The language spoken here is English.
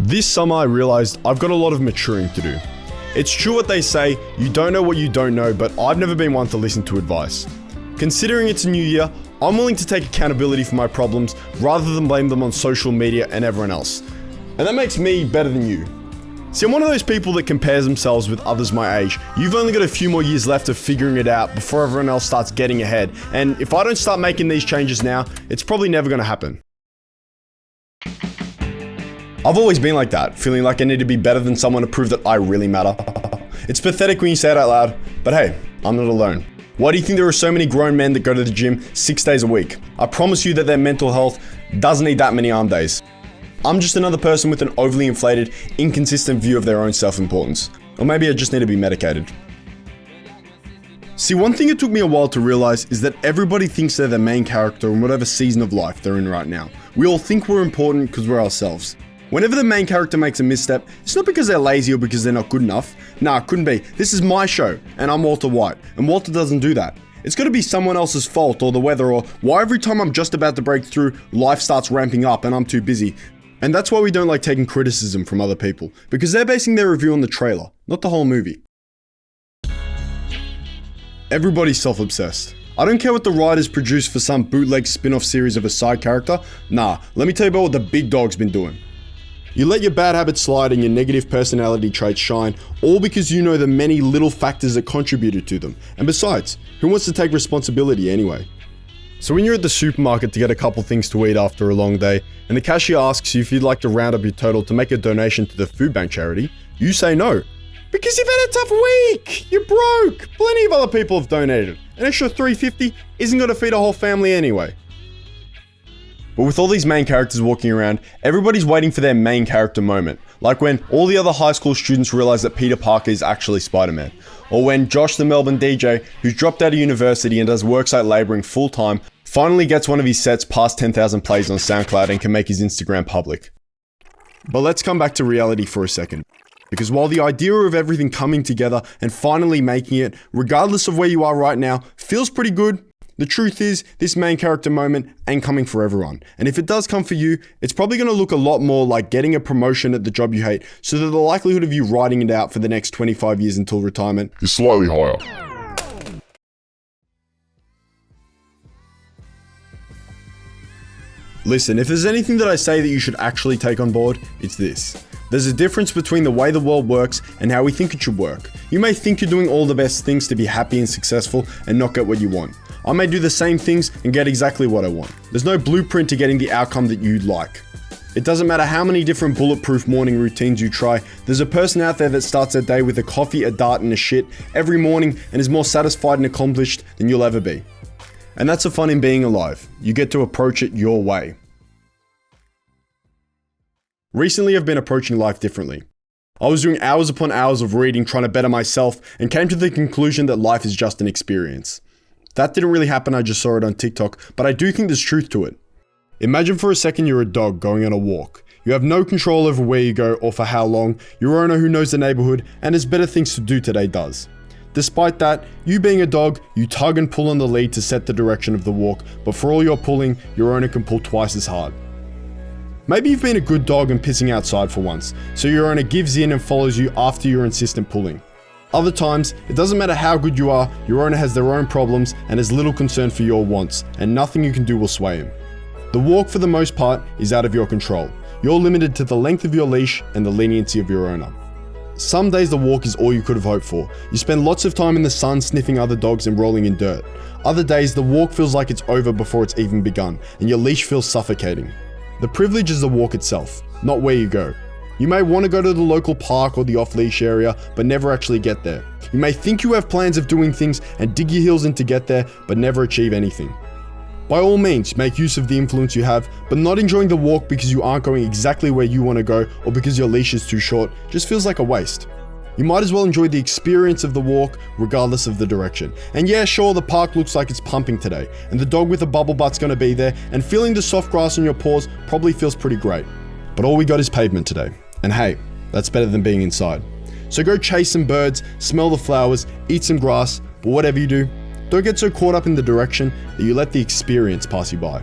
This summer I realized I've got a lot of maturing to do. It's true what they say, you don't know what you don't know, but I've never been one to listen to advice. Considering it's a new year, I'm willing to take accountability for my problems rather than blame them on social media and everyone else. And that makes me better than you. See, I'm one of those people that compares themselves with others my age. You've only got a few more years left of figuring it out before everyone else starts getting ahead. And if I don't start making these changes now, it's probably never gonna happen. I've always been like that, feeling like I need to be better than someone to prove that I really matter. It's pathetic when you say it out loud, but hey, I'm not alone. Why do you think there are so many grown men that go to the gym 6 days a week? I promise you that their mental health doesn't need that many arm days. I'm just another person with an overly inflated, inconsistent view of their own self-importance. Or maybe I just need to be medicated. See, one thing it took me a while to realize is that everybody thinks they're the main character in whatever season of life they're in right now. We all think we're important because we're ourselves. Whenever the main character makes a misstep, it's not because they're lazy or because they're not good enough. Nah, it couldn't be. This is my show, and I'm Walter White, and Walter doesn't do that. It's gotta be someone else's fault, or the weather, or why every time I'm just about to break through, life starts ramping up and I'm too busy. And that's why we don't like taking criticism from other people, because they're basing their review on the trailer, not the whole movie. Everybody's self-obsessed. I don't care what the writers produced for some bootleg spin-off series of a side character. Nah, let me tell you about what the big dog's been doing. You let your bad habits slide and your negative personality traits shine, all because you know the many little factors that contributed to them. And besides, who wants to take responsibility anyway? So when you're at the supermarket to get a couple things to eat after a long day, and the cashier asks you if you'd like to round up your total to make a donation to the food bank charity, you say no. Because you've had a tough week! You're broke! Plenty of other people have donated. An extra $3.50 isn't going to feed a whole family anyway. But with all these main characters walking around, everybody's waiting for their main character moment. Like when all the other high school students realize that Peter Parker is actually Spider-Man. Or when Josh the Melbourne DJ, who's dropped out of university and does worksite laboring full-time, finally gets one of his sets past 10,000 plays on SoundCloud and can make his Instagram public. But let's come back to reality for a second. Because while the idea of everything coming together and finally making it, regardless of where you are right now, feels pretty good, the truth is, this main character moment ain't coming for everyone. And if it does come for you, it's probably going to look a lot more like getting a promotion at the job you hate, so that the likelihood of you riding it out for the next 25 years until retirement is slightly higher. Listen, if there's anything that I say that you should actually take on board, it's this. There's a difference between the way the world works and how we think it should work. You may think you're doing all the best things to be happy and successful and not get what you want. I may do the same things and get exactly what I want. There's no blueprint to getting the outcome that you'd like. It doesn't matter how many different bulletproof morning routines you try, there's a person out there that starts their day with a coffee, a dart, and a shit every morning and is more satisfied and accomplished than you'll ever be. And that's the fun in being alive. You get to approach it your way. Recently, I've been approaching life differently. I was doing hours upon hours of reading, trying to better myself, and came to the conclusion that life is just an experience. That didn't really happen, I just saw it on TikTok, but I do think there's truth to it. Imagine for a second you're a dog going on a walk. You have no control over where you go or for how long, your owner who knows the neighborhood and has better things to do today does. Despite that, you being a dog, you tug and pull on the lead to set the direction of the walk, but for all your pulling, your owner can pull twice as hard. Maybe you've been a good dog and pissing outside for once, so your owner gives in and follows you after your insistent pulling. Other times, it doesn't matter how good you are, your owner has their own problems and has little concern for your wants, and nothing you can do will sway him. The walk, for the most part, is out of your control. You're limited to the length of your leash and the leniency of your owner. Some days the walk is all you could have hoped for. You spend lots of time in the sun sniffing other dogs and rolling in dirt. Other days, the walk feels like it's over before it's even begun, and your leash feels suffocating. The privilege is the walk itself, not where you go. You may want to go to the local park or the off-leash area, but never actually get there. You may think you have plans of doing things and dig your heels in to get there, but never achieve anything. By all means, make use of the influence you have, but not enjoying the walk because you aren't going exactly where you want to go or because your leash is too short just feels like a waste. You might as well enjoy the experience of the walk regardless of the direction. And yeah, sure, the park looks like it's pumping today, and the dog with the bubble butt's gonna be there, and feeling the soft grass on your paws probably feels pretty great. But all we got is pavement today. And hey, that's better than being inside. So go chase some birds, smell the flowers, eat some grass, but whatever you do, don't get so caught up in the direction that you let the experience pass you by.